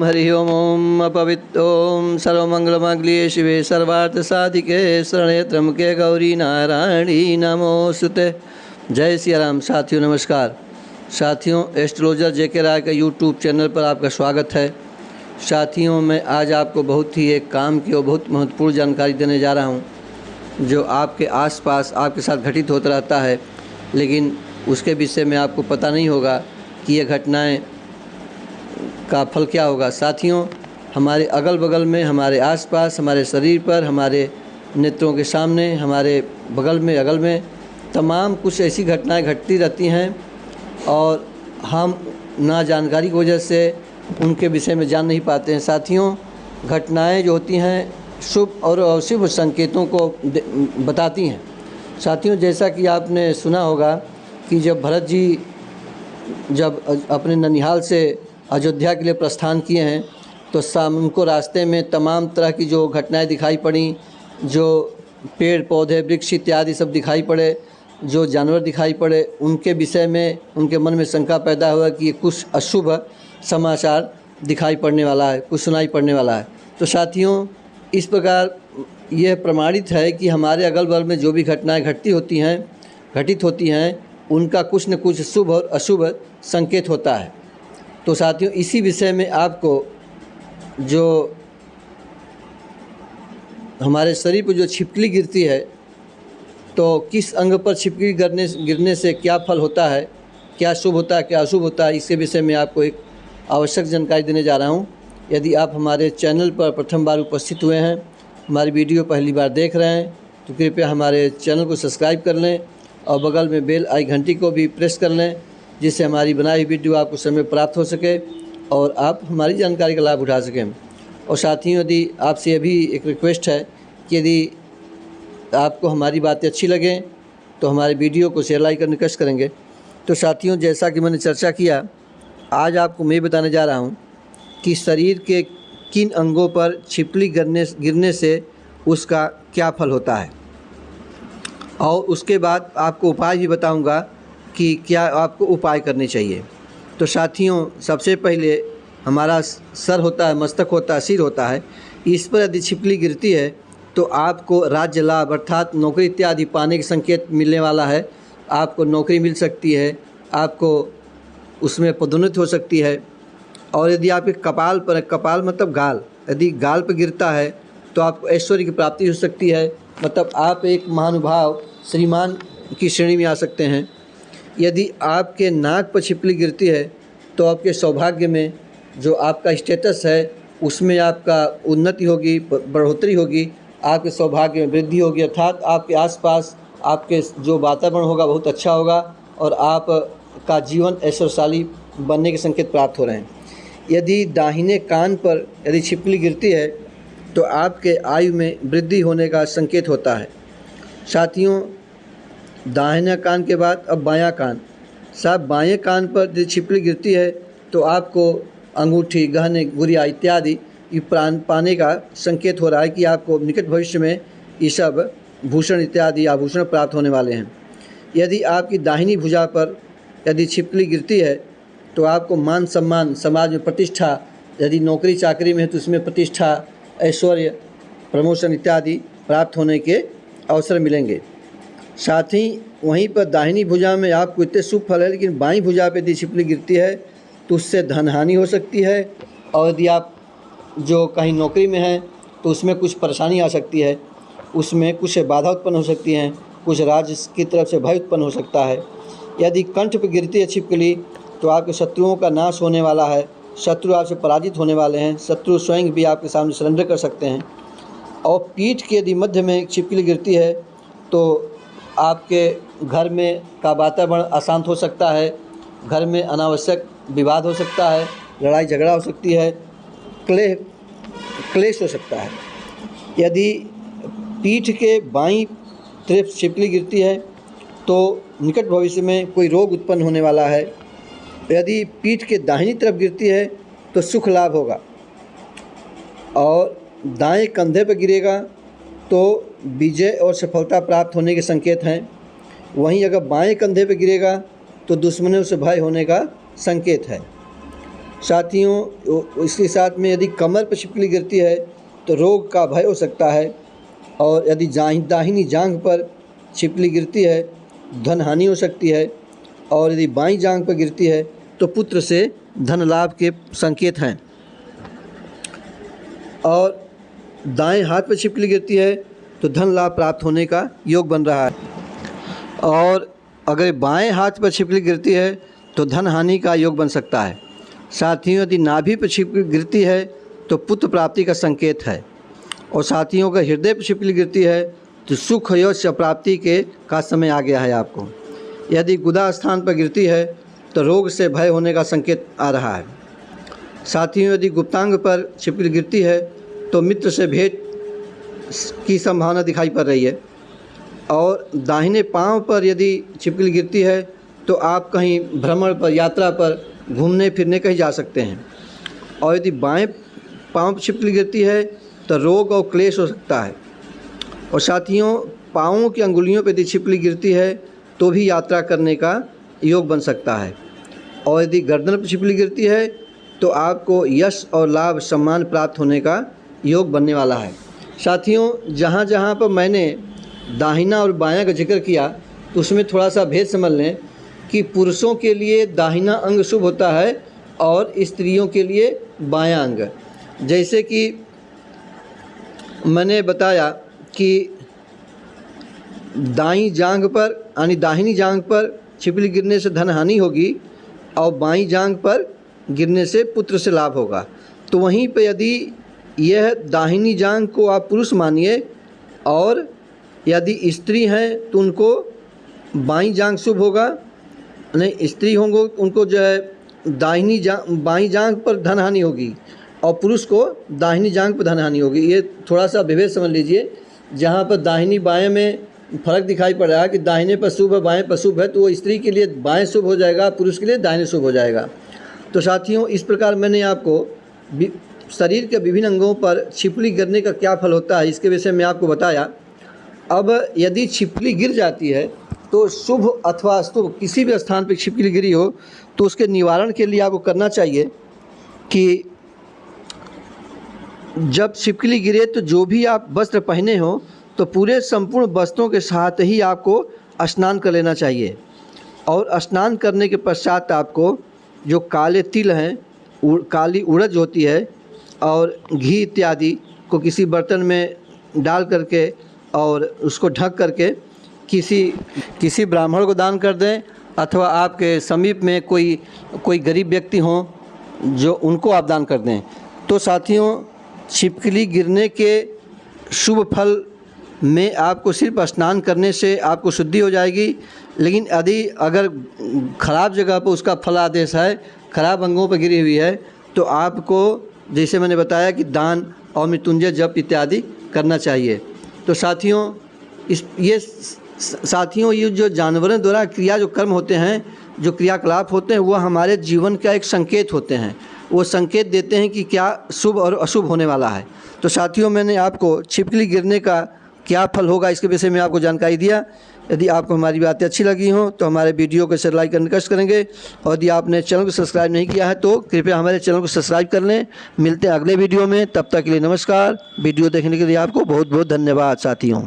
हरि ओम अपवित्रों सर्वमंगलमांगल्ये शिवे सर्वार्थसाधिके शरण्ये त्र्यंबके गौरी नारायणी नमोस्तुते। जय सिया राम। साथियों नमस्कार। साथियों, एस्ट्रोलॉजर जेके राय का यूट्यूब चैनल पर आपका स्वागत है। साथियों, मैं आज आपको बहुत ही एक काम की और बहुत महत्वपूर्ण जानकारी देने जा रहा हूँ जो आपके आसपास आपके साथ घटित होता रहता है, लेकिन उसके विषय में आपको पता नहीं होगा कि ये घटनाएं का फल क्या होगा। साथियों, हमारे अगल बगल में, हमारे आसपास, हमारे शरीर पर, हमारे नेत्रों के सामने, हमारे बगल में, अगल में तमाम कुछ ऐसी घटनाएं घटती रहती हैं और हम ना जानकारी की वजह से उनके विषय में जान नहीं पाते हैं। साथियों, घटनाएं जो होती हैं शुभ और अशुभ संकेतों को बताती हैं। साथियों, जैसा कि आपने सुना होगा कि जब भरत जी जब अपने ननिहाल से अयोध्या के लिए प्रस्थान किए हैं तो उनको रास्ते में तमाम तरह की जो घटनाएं दिखाई पड़ी, जो पेड़ पौधे वृक्ष इत्यादि सब दिखाई पड़े, जो जानवर दिखाई पड़े, उनके विषय में उनके मन में शंका पैदा हुआ कि ये कुछ अशुभ समाचार दिखाई पड़ने वाला है, कुछ सुनाई पड़ने वाला है। तो साथियों, इस प्रकार यह प्रमाणित है कि हमारे अगल बगल में जो भी घटनाएं घटित होती हैं उनका कुछ न कुछ शुभ और अशुभ संकेत होता है। तो साथियों, इसी विषय में आपको जो हमारे शरीर पर जो छिपकली गिरती है तो किस अंग पर छिपकली गिरने से क्या फल होता है, क्या शुभ होता है, क्या अशुभ होता है, इसके विषय में आपको एक आवश्यक जानकारी देने जा रहा हूं। यदि आप हमारे चैनल पर प्रथम बार उपस्थित हुए हैं, हमारी वीडियो पहली बार देख रहे हैं, तो कृपया हमारे चैनल को सब्सक्राइब कर लें और बगल में बेल आई घंटी को भी प्रेस कर लें, जिससे हमारी बनाई वीडियो आपको समय प्राप्त हो सके और आप हमारी जानकारी का लाभ उठा सकें। और साथियों, यदि आपसे अभी एक रिक्वेस्ट है कि यदि आपको हमारी बातें अच्छी लगें तो हमारे वीडियो को शेयर लाइक करने कष्ट करेंगे। तो साथियों, जैसा कि मैंने चर्चा किया, आज आपको मैं बताने जा रहा हूँ कि शरीर के किन अंगों पर छिपकली गिरने से उसका क्या फल होता है, और उसके बाद आपको उपाय भी बताऊंगा कि क्या आपको उपाय करने चाहिए। तो साथियों, सबसे पहले हमारा सर होता है, मस्तक होता है, सिर होता है, इस पर यदि छिपकली गिरती है तो आपको राज्य लाभ अर्थात नौकरी इत्यादि पाने के संकेत मिलने वाला है। आपको नौकरी मिल सकती है, आपको उसमें पदोन्नति हो सकती है। और यदि आपके कपाल पर, कपाल मतलब गाल, यदि गाल पर गिरता है तो आपको ऐश्वर्य की प्राप्ति हो सकती है, मतलब आप एक महानुभाव श्रीमान की श्रेणी में आ सकते हैं। यदि आपके नाक पर छिपकली गिरती है तो आपके सौभाग्य में जो आपका स्टेटस है उसमें आपका उन्नति होगी, बढ़ोतरी होगी, आपके सौभाग्य में वृद्धि होगी, अर्थात आपके आसपास आपके जो वातावरण होगा बहुत अच्छा होगा और आपका जीवन ऐश्वर्यशाली बनने के संकेत प्राप्त हो रहे हैं। यदि दाहिने कान पर यदि छिपकली गिरती है तो आपके आयु में वृद्धि होने का संकेत होता है। साथियों, दाहिने कान के बाद अब बायां कान। साहब, बाएं कान पर यदि छिपकली गिरती है तो आपको अंगूठी, गहने, गुड़िया इत्यादि ये प्राण पाने का संकेत हो रहा है कि आपको निकट भविष्य में ये सब भूषण इत्यादि आभूषण प्राप्त होने वाले हैं। यदि आपकी दाहिनी भुजा पर यदि छिपकली गिरती है तो आपको मान सम्मान, समाज में प्रतिष्ठा, यदि नौकरी चाकरी में है तो उसमें प्रतिष्ठा, ऐश्वर्य, प्रमोशन इत्यादि प्राप्त होने के अवसर मिलेंगे। साथ ही वहीं पर दाहिनी भुजा में आपको इतने शुभ फल है, लेकिन बाईं भुजा पर यदि छिपकली गिरती है तो उससे धन हानि हो सकती है। और यदि आप जो कहीं नौकरी में हैं तो उसमें कुछ परेशानी आ सकती है, उसमें कुछ बाधा उत्पन्न हो सकती हैं, कुछ राज्य की तरफ से भय उत्पन्न हो सकता है। यदि कंठ पर गिरती है छिपकली तो आपके शत्रुओं का नाश होने वाला है, शत्रु आपसे पराजित होने वाले हैं, शत्रु स्वयं भी आपके सामने सरेंडर कर सकते हैं। और पीठ के यदि मध्य में छिपकली गिरती है तो आपके घर में का वातावरण अशांत हो सकता है, घर में अनावश्यक विवाद हो सकता है, लड़ाई झगड़ा हो सकती है, क्लेश हो सकता है। यदि पीठ के बाईं तरफ छिपकली गिरती है तो निकट भविष्य में कोई रोग उत्पन्न होने वाला है। यदि पीठ के दाहिनी तरफ गिरती है तो सुख लाभ होगा। और दाएं कंधे पर गिरेगा तो विजय और सफलता प्राप्त होने के संकेत हैं। वहीं अगर बाएं कंधे पर गिरेगा तो दुश्मनों से भय होने का संकेत है। साथियों इसके साथ में यदि कमर पर छिपकली गिरती है तो रोग का भय हो सकता है, और यदि दाहिनी जांघ पर छिपकली गिरती है धन हानि हो सकती है, और यदि बाईं जांघ पर गिरती है तो पुत्र से धन लाभ के संकेत हैं। और दाएं हाथ पर छिपकली गिरती है तो धन लाभ प्राप्त होने का योग बन रहा है, और अगर बाएं हाथ पर छिपकली गिरती है तो धन हानि का योग बन सकता है। साथियों यदि नाभि पर छिपकली गिरती है तो पुत्र प्राप्ति का संकेत है, और साथियों का हृदय पर छिपकली गिरती है तो सुख यश प्राप्ति के का समय आ गया है आपको। यदि गुदा स्थान पर गिरती है तो रोग से भय होने का संकेत आ रहा है। साथियों यदि गुप्तांग पर छिपकली गिरती है तो मित्र से भेंट की संभावना दिखाई पड़ रही है, और दाहिने पांव पर यदि छिपकली गिरती है तो आप कहीं भ्रमण पर, यात्रा पर, घूमने फिरने कहीं जा सकते हैं। और यदि बाएं पांव पर छिपकली गिरती है तो रोग और क्लेश हो सकता है। और साथियों पाँवों की अंगुलियों पर यदि छिपकली गिरती है तो भी यात्रा करने का योग बन सकता है। और यदि गर्दन पर छिपकली गिरती है तो आपको यश और लाभ सम्मान प्राप्त होने का योग बनने वाला है। साथियों जहाँ जहाँ पर मैंने दाहिना और बायां का जिक्र किया तो उसमें थोड़ा सा भेद समझ लें कि पुरुषों के लिए दाहिना अंग शुभ होता है और स्त्रियों के लिए बायां अंग। जैसे कि मैंने बताया कि दाईं जांघ पर यानी दाहिनी जांघ पर छिपकली गिरने से धन हानि होगी, और बाईं जांघ पर गिरने से पुत्र से लाभ होगा। तो वहीं पे यदि यह दाहिनी जांघ को आप पुरुष मानिए, और यदि स्त्री हैं तो उनको बाईं जांघ शुभ होगा, नहीं स्त्री होंगे उनको जो है बाईं जांघ पर धन हानि होगी, और पुरुष को दाहिनी जांघ पर धन हानि होगी। ये थोड़ा सा विभेद समझ लीजिए। जहाँ पर दाहिनी बाएं में फ़र्क दिखाई पड़ रहा है कि दाहिने पर शुभ है बाएं पर शुभ है, तो वो स्त्री के लिए बाएं शुभ हो जाएगा, पुरुष के लिए दाहिने शुभ हो जाएगा। तो साथियों इस प्रकार मैंने आपको शरीर के विभिन्न अंगों पर छिपकली गिरने का क्या फल होता है इसके विषय में आपको बताया। अब यदि छिपकली गिर जाती है तो शुभ अथवा अशुभ किसी भी स्थान पर छिपकली गिरी हो तो उसके निवारण के लिए आपको करना चाहिए कि जब छिपकली गिरे तो जो भी आप वस्त्र पहने हो तो पूरे संपूर्ण वस्त्रों के साथ ही आपको स्नान कर लेना चाहिए, और स्नान करने के पश्चात आपको जो काले तिल हैं, काली उड़द होती है और घी इत्यादि को किसी बर्तन में डाल करके और उसको ढक करके किसी ब्राह्मण को दान कर दें, अथवा आपके समीप में कोई गरीब व्यक्ति हों जो उनको आप दान कर दें। तो साथियों छिपकली गिरने के शुभ फल में आपको सिर्फ स्नान करने से आपको शुद्धि हो जाएगी, लेकिन यदि अगर ख़राब जगह पर उसका फल आदेश है, ख़राब अंगों पर गिरी हुई है, तो आपको जैसे मैंने बताया कि दान और मृत्युंजय जप इत्यादि करना चाहिए। तो साथियों ये जो जानवरों द्वारा क्रिया जो कर्म होते हैं, जो क्रियाकलाप होते हैं, वह हमारे जीवन का एक संकेत होते हैं। वो संकेत देते हैं कि क्या शुभ और अशुभ होने वाला है। तो साथियों मैंने आपको छिपकली गिरने का क्या फल होगा इसके विषय में आपको जानकारी दिया। यदि आपको हमारी बातें अच्छी लगी हों तो हमारे वीडियो को शेयर लाइक करने कष्ट करेंगे, और यदि आपने चैनल को सब्सक्राइब नहीं किया है तो कृपया हमारे चैनल को सब्सक्राइब कर लें। मिलते हैं अगले वीडियो में, तब तक के लिए नमस्कार। वीडियो देखने के लिए आपको बहुत बहुत धन्यवाद साथियों।